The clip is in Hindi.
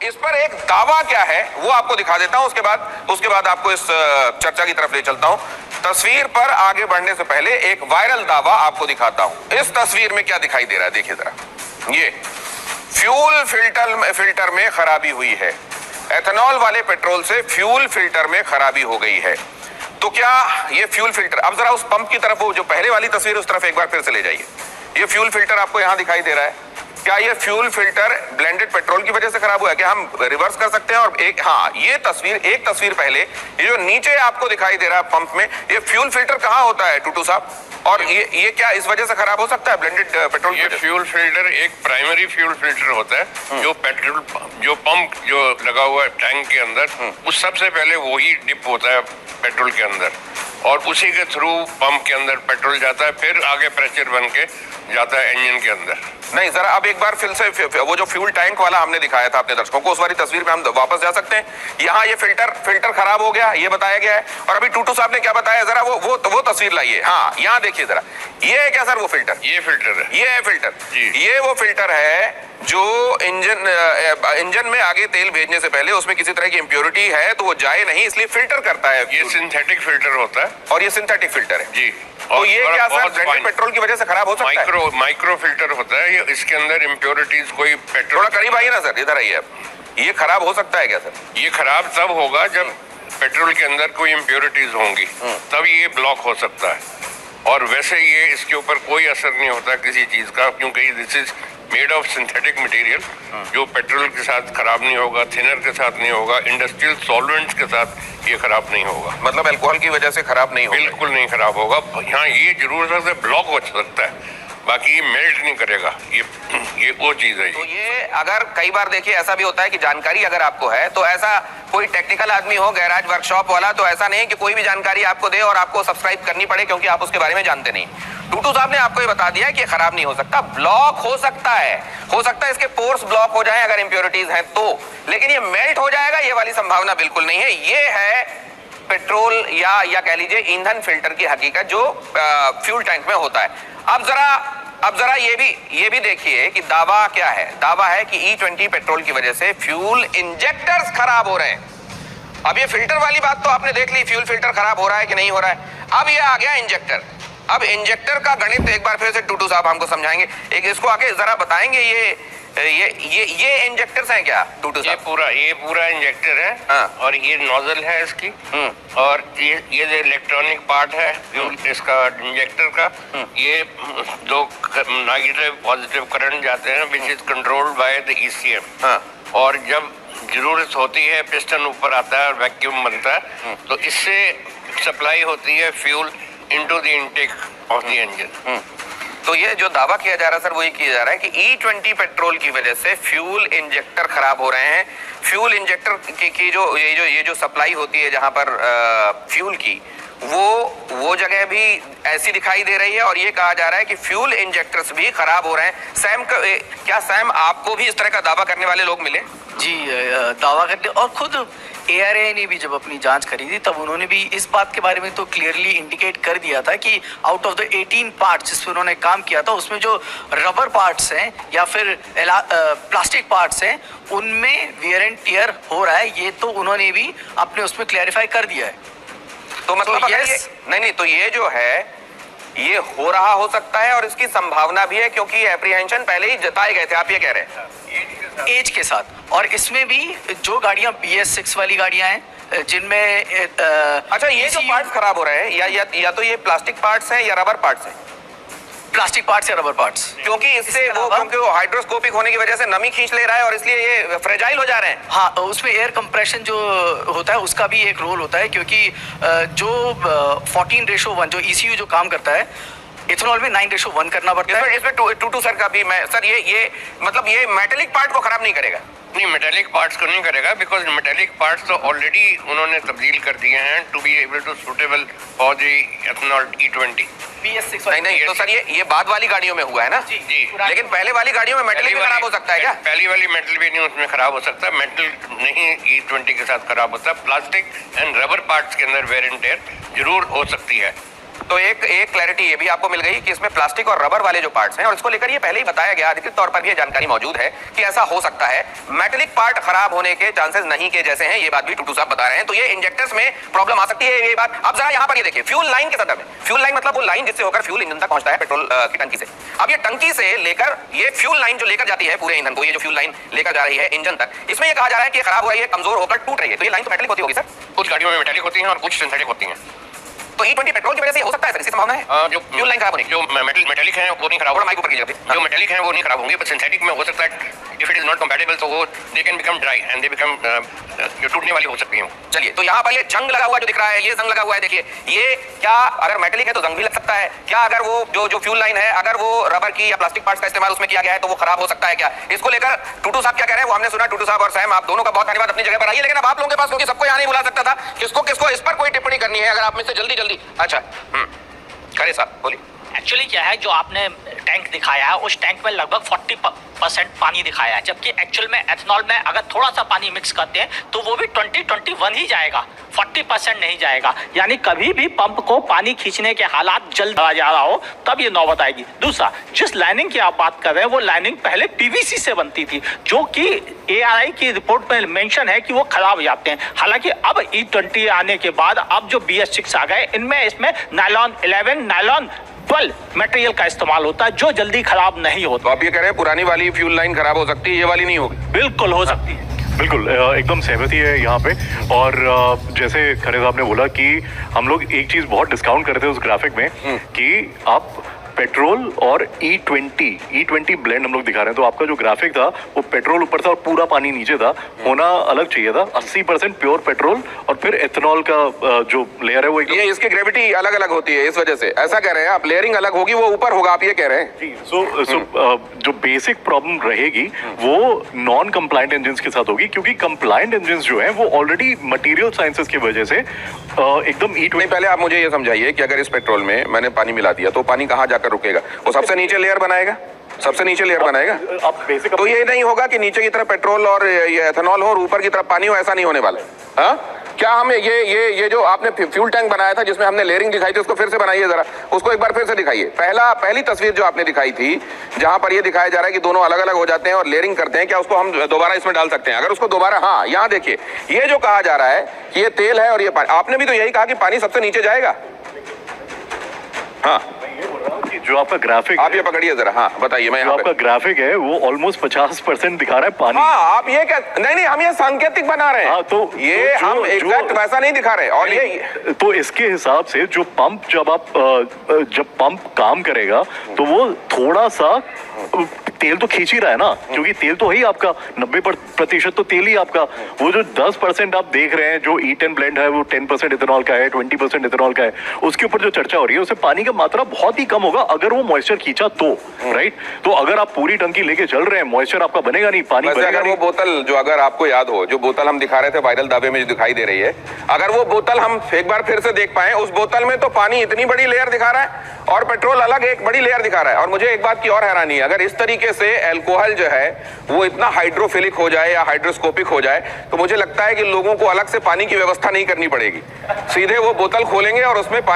इस पर एक दावा क्या है वो आपको दिखा देता हूं, उसके बाद आपको इस चर्चा की तरफ ले चलता हूं। तस्वीर पर आगे बढ़ने से पहले एक वायरल दावा आपको दिखाता हूं। इस तस्वीर में क्या दिखाई दे रहा है, देखिए जरा। ये फ्यूल फिल्टर में खराबी हुई है। एथेनॉल वाले पेट्रोल से फ्यूल फिल्टर में खराबी हो गई है। तो क्या ये फ्यूल फिल्टर, अब जरा उस पंप की तरफ, वो जो पहले वाली तस्वीर उस तरफ एक बार फिर से ले जाइए। ये फ्यूल फिल्टर आपको यहां दिखाई दे रहा है। क्या ये फ्यूल फिल्टर ब्लेंडेड पेट्रोल की वजह से खराब हुआ है? क्या हम रिवर्स कर सकते हैं? और एक तस्वीर पहले, ये जो नीचे आपको दिखाई दे रहा है पंप में, ये फ्यूल फिल्टर कहां होता है टूटू साहब? और ये क्या इस वजह से खराब हो सकता है ब्लेंडेड पेट्रोल? ये फ्यूल फिल्टर एक प्राइमरी फ्यूल फिल्टर होता है जो पेट्रोल, जो पंप जो लगा हुआ है टैंक के अंदर, उस सबसे पहले वही डिप होता है पेट्रोल के अंदर, और उसी के थ्रू पंप के अंदर पेट्रोल जाता है, फिर आगे प्रेशर बन के जाता है इंजन के अंदर। नहीं, जरा अब एक बार फिर से वो जो फ्यूल टैंक वाला हमने दिखाया था अपने दर्शकों को, उस वाली तस्वीर पे हम वापस जा सकते हैं। यहाँ ये फिल्टर खराब हो गया, ये बताया गया है। और अभी टूटू साहब ने क्या बताया, जरा वो तस्वीर लाइए। हाँ, यहाँ देखिए जरा, ये है क्या सर वो फिल्टर? ये फिल्टर है, ये है फिल्टर। ये वो फिल्टर है जो इंजन में आगे तेल भेजने से पहले उसमें किसी तरह की इम्प्योरिटी है तो वो जाए नहीं, इसलिए फिल्टर करता है। ये सिंथेटिक फिल्टर होता है, और ये सिंथेटिक फिल्टर है जी। तो ये क्या सर ब्लेंडेड पेट्रोल की वजह से खराब हो सकता है? माइक्रो फिल्टर होता है ये, इसके अंदर इम्प्योरिटीज कोई पेट्रोल। थोड़ा करीब आइए ना सर, इधर आइए आप। ये खराब हो सकता है क्या सर? ये खराब तब होगा जब पेट्रोल के अंदर कोई इम्प्योरिटीज होंगी, तब ये ब्लॉक हो सकता है। और वैसे ये इसके ऊपर कोई असर नहीं होता किसी चीज का, क्योंकि this is made of synthetic material, जो पेट्रोल के साथ खराब नहीं होगा, थिनर के साथ नहीं होगा, इंडस्ट्रियल सॉल्वेंट्स के साथ ये खराब नहीं होगा। मतलब अल्कोहल की वजह से खराब नहीं होगा? बिल्कुल नहीं खराब होगा। यहाँ ये जरूर से ब्लॉक हो सकता है, बाकी ये मेल्ट नहीं करेगा। ये वो चीज है। तो ये अगर कई बार देखिए ऐसा भी होता है कि जानकारी अगर आपको है, तो ऐसा कोई टेक्निकल आदमी हो, गैराज वर्कशॉप वाला, तो ऐसा नहीं कि कोई भी जानकारी आपको दे और आपको सब्सक्राइब करनी पड़े क्योंकि आप उसके बारे में जानते नहीं। टूटू साहब ने आपको ये बता दिया है कि खराब नहीं हो सकता, ब्लॉक हो सकता है इसके पोर्स ब्लॉक हो जाए अगर इंप्योरिटीज हैं तो, लेकिन ये मेल्ट हो जाएगा ये वाली संभावना बिल्कुल नहीं है। ये है पेट्रोल या कह लीजिए ईंधन फिल्टर की हकीकत जो फ्यूल टैंक में होता है। अब जरा ये भी देखिए कि दावा क्या है। दावा है कि E20 पेट्रोल की वजह से फ्यूल इंजेक्टर्स खराब हो रहे हैं। अब ये फिल्टर वाली बात तो आपने देख ली, फ्यूल फिल्टर खराब हो रहा है कि नहीं हो रहा है। अब ये आ गया इंजेक्टर। अब इंजेक्टर का गणित एक बार फिर से टूटू साहब हमको समझाएंगे, एक इसको आके जरा बताएंगे। ये इंजेक्टर्स हैं क्या टूटू साहब? ये पूरा इंजेक्टर है। हाँ। और ये नोजल है इसकी, और ये जो इलेक्ट्रॉनिक पार्ट है इसका इंजेक्टर का, ये दो नेगेटिव पॉजिटिव करंट जाते हैं which is controlled by the ECM। और जब जरूरत होती है पिस्टन ऊपर आता है और वैक्यूम बनता है, तो इससे सप्लाई होती है fuel into the intake of the engine. तो ये जो दावा किया जा रहा है सर, वो ये किया जा रहा है कि E20 पेट्रोल की वजह से फ्यूल इंजेक्टर खराब हो रहे हैं। फ्यूल इंजेक्टर की ये जो सप्लाई होती है जहां पर फ्यूल की, वो जगह भी ऐसी दिखाई दे रही है। और ये कहा जा रहा है कि फ्यूल इंजेक्टर्स भी खराब हो रहे हैं। क्या सैम आपको भी इस तरह का दावा करने वाले लोग मिले? जी, दावा करने, और खुद ARAI ने भी जब अपनी जांच करी थी तब उन्होंने भी इस बात के बारे में तो क्लियरली इंडिकेट कर दिया था कि आउट ऑफ द 18 पार्ट्स जिस पर उन्होंने काम किया था, उसमें जो रबर पार्ट्स हैं या फिर प्लास्टिक पार्ट्स हैं, उनमें वियर एंड टियर हो रहा है। ये तो उन्होंने भी अपने उसमें क्लैरिफाई कर दिया है। तो मतलब यस, नहीं, तो ये जो है ये हो रहा हो सकता है और इसकी संभावना भी है, क्योंकि एप्रीहेंशन पहले ही जताए गए थे, आप ये कह रहे हैं एज के साथ। और इसमें भी जो गाड़ियां BS6 वाली गाड़ियां हैं जिनमें अच्छा, ये जो पार्ट्स खराब हो रहे हैं या तो ये प्लास्टिक पार्ट्स हैं या रबर पार्ट्स हैं? प्लास्टिक पार्ट्स या रबर पार्ट्स, क्योंकि क्योंकि वो हाइड्रोस्कोपिक होने की वजह से नमी खींच ले रहा है और इसलिए ये फ्रेजाइल हो जा रहे हैं। हाँ, उसमें एयर कंप्रेशन जो होता है उसका भी एक रोल होता है, क्योंकि जो 14:1 जो ECU जो काम करता है, इथेनॉल में 9:1 करना पड़ता है। इसमें टूटू सर का भी मैं सर ये मतलब ये मेटेलिक पार्ट को खराब नहीं करेगा? नहीं, मेटेलिक पार्ट्स को नहीं करेगा, बिकॉज मेटेलिक पार्ट्स तो ऑलरेडी उन्होंने तब्दील कर दिए हैं to be able to suitable for the ethanol E20। BS6 नहीं, तो सर ये बाद वाली गाड़ियों में हुआ है ना? जी। लेकिन पहले वाली गाड़ियों में मेटल भी खराब हो सकता है क्या? पहली वाली मेटल भी नहीं उसमें खराब हो सकता, मेटल नहीं E20 के साथ खराब होता। प्लास्टिक एंड रबर पार्ट्स के अंदर वेयर एंड टेयर जरूर हो सकती है। तो एक क्लैरिटी ये भी आपको मिल गई कि इसमें प्लास्टिक और रबर वाले जो पार्ट्स हैं, और इसको लेकर ये पहले ही बताया गया, अधिकृत तौर पर भी ये जानकारी मौजूद है कि ऐसा हो सकता है। मेटेलिक पार्ट खराब होने के चांसेस नहीं के जैसे हैं, ये बात भी टूटू साहब बता रहे हैं। तो ये इंजेक्टर्स में प्रॉब्लम आ सकती है, ये बात। अब जरा यहाँ पर ये देखिए, फ्यूल लाइन के संदर्भ में, फ्यूल लाइन मतलब वो लाइन जिससे होकर फ्यूल इंजन तक पहुंचता है पेट्रोल की टंकी से। अब ये टंकी से लेकर ये फ्यूल लाइन जो लेकर जाती है पूरे ईंधन को, ये जो फ्यूल लाइन लेकर जा रही है इंजन तक, इसमें ये कहा जा रहा है कि खराब हो रही है, कमजोर होकर टूट रही है। तो ये लाइन तो मेटेलिक होती होगी सर? कुछ गाड़ियों में मेटेलिक होती हैं और कुछ सिंथेटिक होती हैं। तो E20 पेट्रोल की वजह से हो सकता है सर, इसकी संभावना है? जो फ्यूल लाइन खराब होने की। जो मेटेलिक है वो नहीं खराब थोड़ा माइक ऊपर कीजिए जो मेटेलिक है वो नहीं खराब होंगे, पर सिंथेटिक में हो सकता है if it is not compatible तो वो they can become dry and they become जो टूटने वाली हो सकती हैं। चलिए, तो यहाँ पर ये जंग लगा हुआ जो दिख रहा है, ये जंग लगा हुआ है, देखिए ये क्या, अगर मेटेलिक है तो जंग भी लग सकता है क्या? अगर वो जो फ्यूल लाइन है, अगर वो रबर की या प्लास्टिक पार्ट्स का इस्तेमाल उसमें किया गया है तो वो खराब हो सकता है क्या? इसको लेकर टूटू साहब क्या कह रहे हैं वो हमने सुना। टूटू साहब और सैम, आप दोनों का बहुत धन्यवाद अपनी जगह पर आइए। लेकिन अब आप लोगों के पास, क्योंकि सबको यहाँ नहीं बुला सकता था, किसको इस पर कोई टिप्पणी करनी है, अगर आप में से जल्दी। अच्छा, करे साहब बोलिए। एक्चुअली क्या है, जो आपने टैंक दिखाया है उस टैंक में लगभग 40% पानी दिखाया है, जबकि एक्चुअल में एथनॉल में अगर थोड़ा सा पानी मिक्स करते हैं तो वो भी 20-21 ही जाएगा, 40% नहीं जाएगा। यानी कभी भी पंप को पानी खींचने के हालात जल्द आ जा रहा हो तब ये नौबत आएगी। दूसरा, जिस लाइनिंग की आप बात कर रहे हैं वो लाइनिंग पहले पीवीसी से बनती थी, जो कि ARI की रिपोर्ट में मेंशन है कि वो खराब हो जाते हैं। हालांकि अब E20 आने के बाद अब जो BS6 आ गए, इसमें नायलॉन 11, नायलॉन 12 मटेरियल का इस्तेमाल होता है, जो जल्दी खराब नहीं होता। तो आप ये कह रहे हैं पुरानी वाली फ्यूल लाइन खराब हो सकती है, ये वाली नहीं होगी? बिल्कुल हो सकती है। बिल्कुल एकदम सहमति है यहाँ पे। और जैसे खरे साहब ने बोला कि हम लोग एक चीज बहुत डिस्काउंट करते हैं उस ग्राफिक में कि आप पेट्रोल और E20 ब्लेंड हम लोग दिखा रहे हैं। तो आपका जो ग्राफिक था वो पेट्रोल ऊपर था और पूरा पानी नीचे था, होना अलग चाहिए था। 80% प्योर पेट्रोल और फिर एथेनॉल का जो लेयर है वो ये इसकी ग्रेविटी अलग अलग होती है, इस वजह से ऐसा कह रहे हैं आप। लेयरिंग अलग होगी, वो ऊपर होगा, आप ये कह रहे हैं जी। जो बेसिक प्रॉब्लम रहेगी वो नॉन कंप्लायंट इंजन के साथ होगी, क्योंकि कंप्लायंट इंजन जो है वो ऑलरेडी मटेरियल साइंसेस की वजह से एकदम E20। पहले आप मुझे ये समझाइए कि अगर इस पेट्रोल में मैंने पानी मिला दिया तो पानी कहाँ जाकर रुकेगा? वो सबसे नीचे लेयर बनाएगा, सबसे नीचे लेयर बनाएगा। आप बेसिक तो ये नहीं होगा कि नीचे की तरफ पेट्रोल और ये एथेनॉल हो और ऊपर की तरफ पानी हो, ऐसा नहीं होने वाला। हाँ, क्या हम ये जो आपने फ्यूल टैंक बनाया था जिसमें हमने लेयरिंग दिखाई थी, उसको फिर से बनाइए जरा, उसको एक बार फिर से दिखाइए। पहली तस्वीर जो आपने दिखाई थी जहां पर ये दिखाया जा रहा है कि दोनों अलग अलग हो जाते हैं और लेयरिंग करते हैं, क्या उसको हम दोबारा इसमें डाल सकते हैं? अगर उसको दोबारा, हाँ यहाँ देखिए, ये जो कहा जा रहा है कि ये तेल है और ये पानी, आपने भी तो यही कहा कि पानी सबसे नीचे जाएगा। हाँ, जो आपका ग्राफिक, आप ये पकड़िए जरा, हाँ बताइए। मैं आपका ग्राफिक है वो ऑलमोस्ट 50% दिखा रहा है पानी। हाँ, आप ये क्या, नहीं हम ये सांकेतिक बना रहे हैं। हाँ, तो ये हम एग्जैक्ट वैसा नहीं दिखा रहे। और ये तो इसके हिसाब से जो पंप जब पंप काम करेगा तो वो थोड़ा सा तेल तो खींच ही रहा है ना, क्योंकि तेल तो है ही आपका 90% तो तेल ही आपका। वो जो 10% आप देख रहे हैं जो E10 ब्लेंड है वो 10% इथेनॉल का है, 20% इथेनॉल का है, उसके ऊपर जो चर्चा हो रही है उससे पानी का मात्रा बहुत ही कम होगा अगर वो मॉइस्चर खींचा तो, राइट। तो अगर आप पूरी टंकी लेके चल रहे हैं, मॉइस्चर आपका बनेगा नहीं, पानी बनेगा अगर नहीं। वो बोतल जो, अगर आपको याद हो, जो बोतल हम दिखा रहे थे वायरल दावे में जो दिखाई दे रही है, अगर वो बोतल हम एक बार फिर से देख पाए, उस बोतल में तो पानी इतनी बड़ी लेयर दिखा रहा है और पेट्रोल अलग एक बड़ी लेयर दिखा रहा है। और मुझे एक बात की और हैरानी है, अगर इस तरीके से अल्कोहल जो है वो इतना हाइड्रोफिलिक हो जाए या हाइड्रोस्कोपिक हो जाए तो मुझे लगता है कि लोगों को अलग से पानी की व्यवस्था नहीं करनी पड़ेगी, सीधे वो बोतल खोलेंगे और उसमें पानी